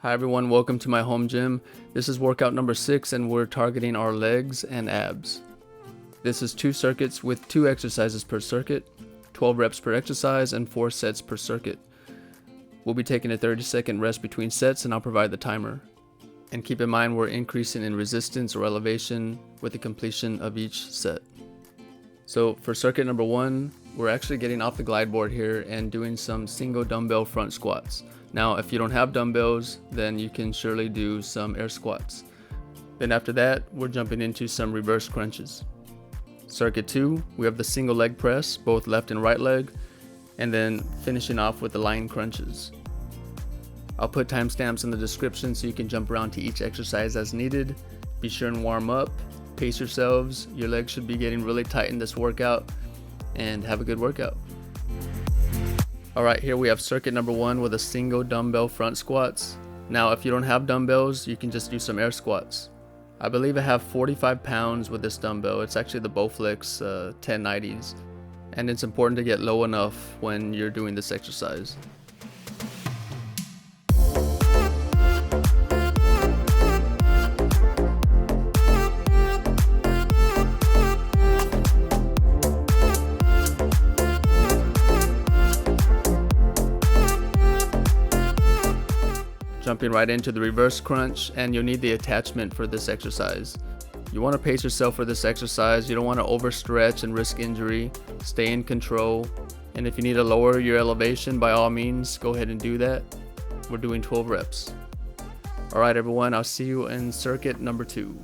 Hi everyone, welcome to my home gym. This is workout number 6 and we're targeting our legs and abs. This is 2 circuits with 2 exercises per circuit, 12 reps per exercise and 4 sets per circuit. We'll be taking a 30-second rest between sets and I'll provide the timer. And keep in mind we're increasing in resistance or elevation with the completion of each set. So for circuit number 1, we're actually getting off the glide board here and doing some single dumbbell front squats. Now, if you don't have dumbbells, then you can surely do some air squats. Then after that, we're jumping into some reverse crunches. Circuit 2, we have the single leg press, both left and right leg, and then finishing off with the lying crunches. I'll put timestamps in the description so you can jump around to each exercise as needed. Be sure and warm up, pace yourselves. Your legs should be getting really tight in this workout, and have a good workout. Alright, here we have circuit number 1 with a single dumbbell front squats. Now if you don't have dumbbells, you can just do some air squats. I believe I have 45 pounds with this dumbbell. It's actually the Bowflex 1090s. And it's important to get low enough when you're doing this exercise. Jumping right into the reverse crunch, and you'll need the attachment for this exercise. You want to pace yourself for this exercise. You don't want to overstretch and risk injury. Stay in control, and if you need to lower your elevation, by all means go ahead and do that. We're doing 12 reps. Alright everyone, I'll see you in circuit number 2.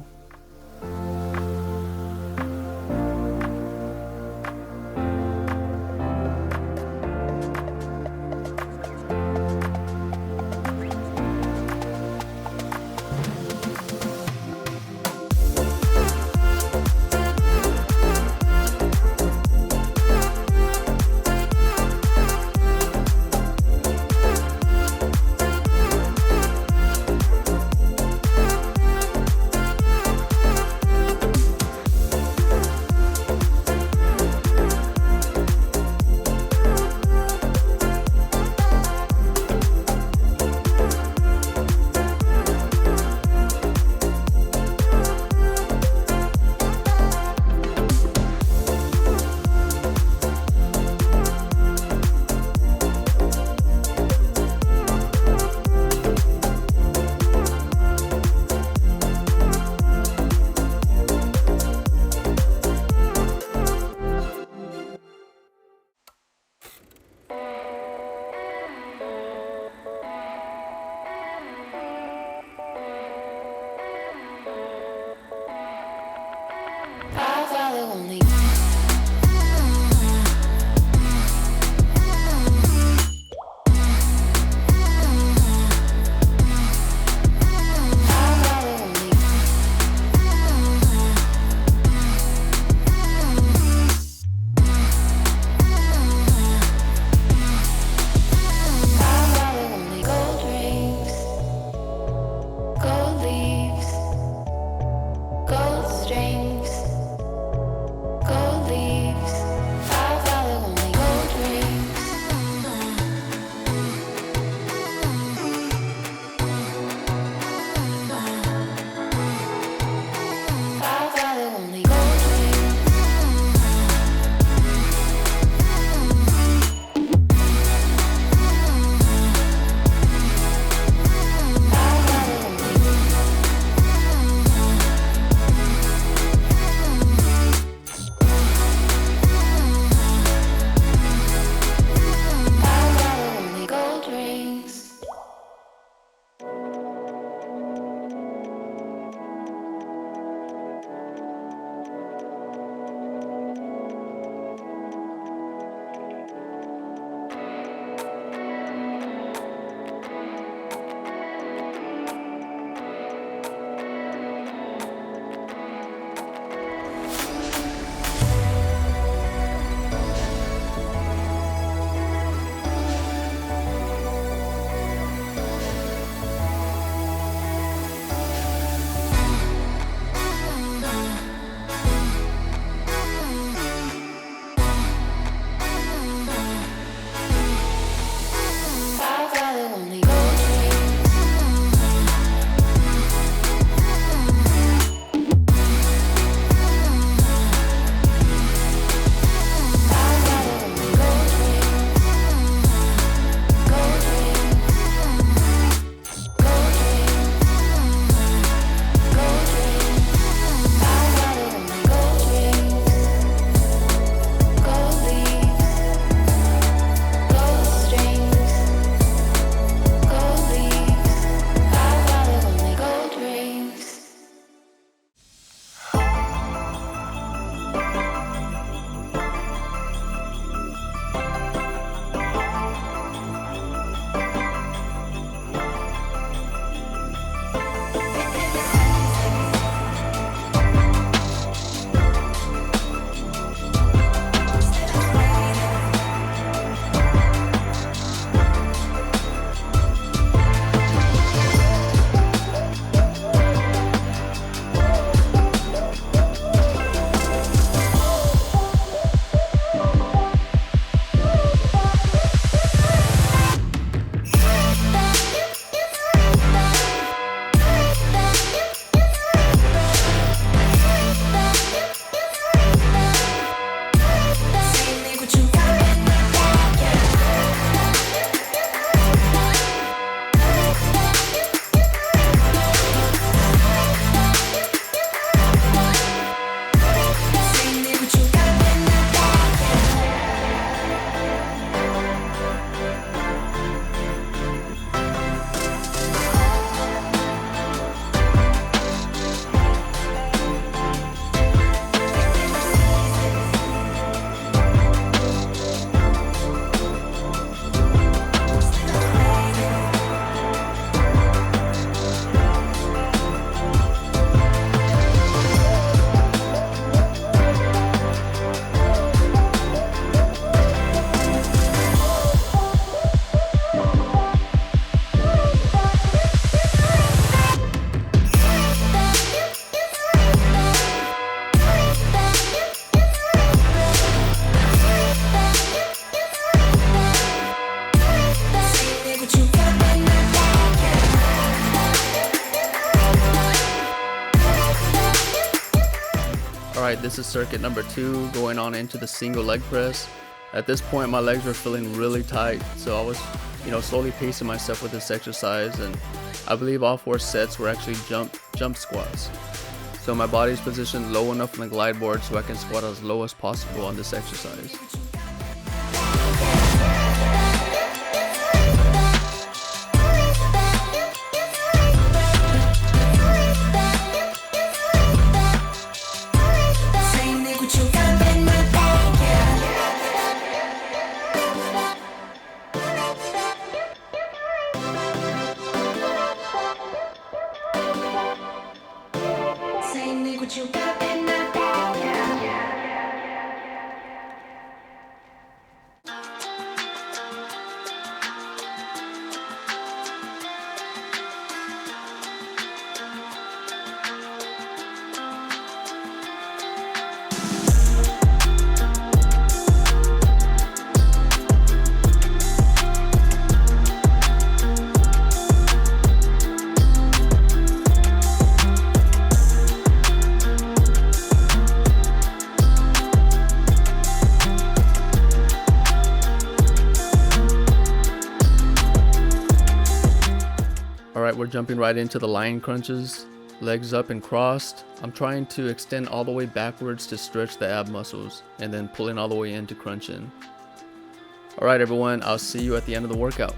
Alright, this is circuit number 2, going on into the single leg press. At this point my legs were feeling really tight, so I was slowly pacing myself with this exercise, and I believe all 4 sets were actually jump squats. So my body's positioned low enough on the glide board so I can squat as low as possible on this exercise. Alright, we're jumping right into the lion crunches. Legs up and crossed. I'm trying to extend all the way backwards to stretch the ab muscles, and then pulling all the way in to crunch in. Alright everyone, I'll see you at the end of the workout.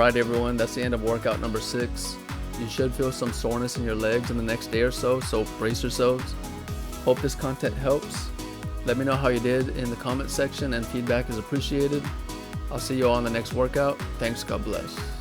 Alright everyone, that's the end of workout number 6. You should feel some soreness in your legs in the next day or so brace yourselves. Hope this content helps. Let me know how you did in the comment section, and feedback is appreciated. I'll see you all in the next workout. Thanks, God bless.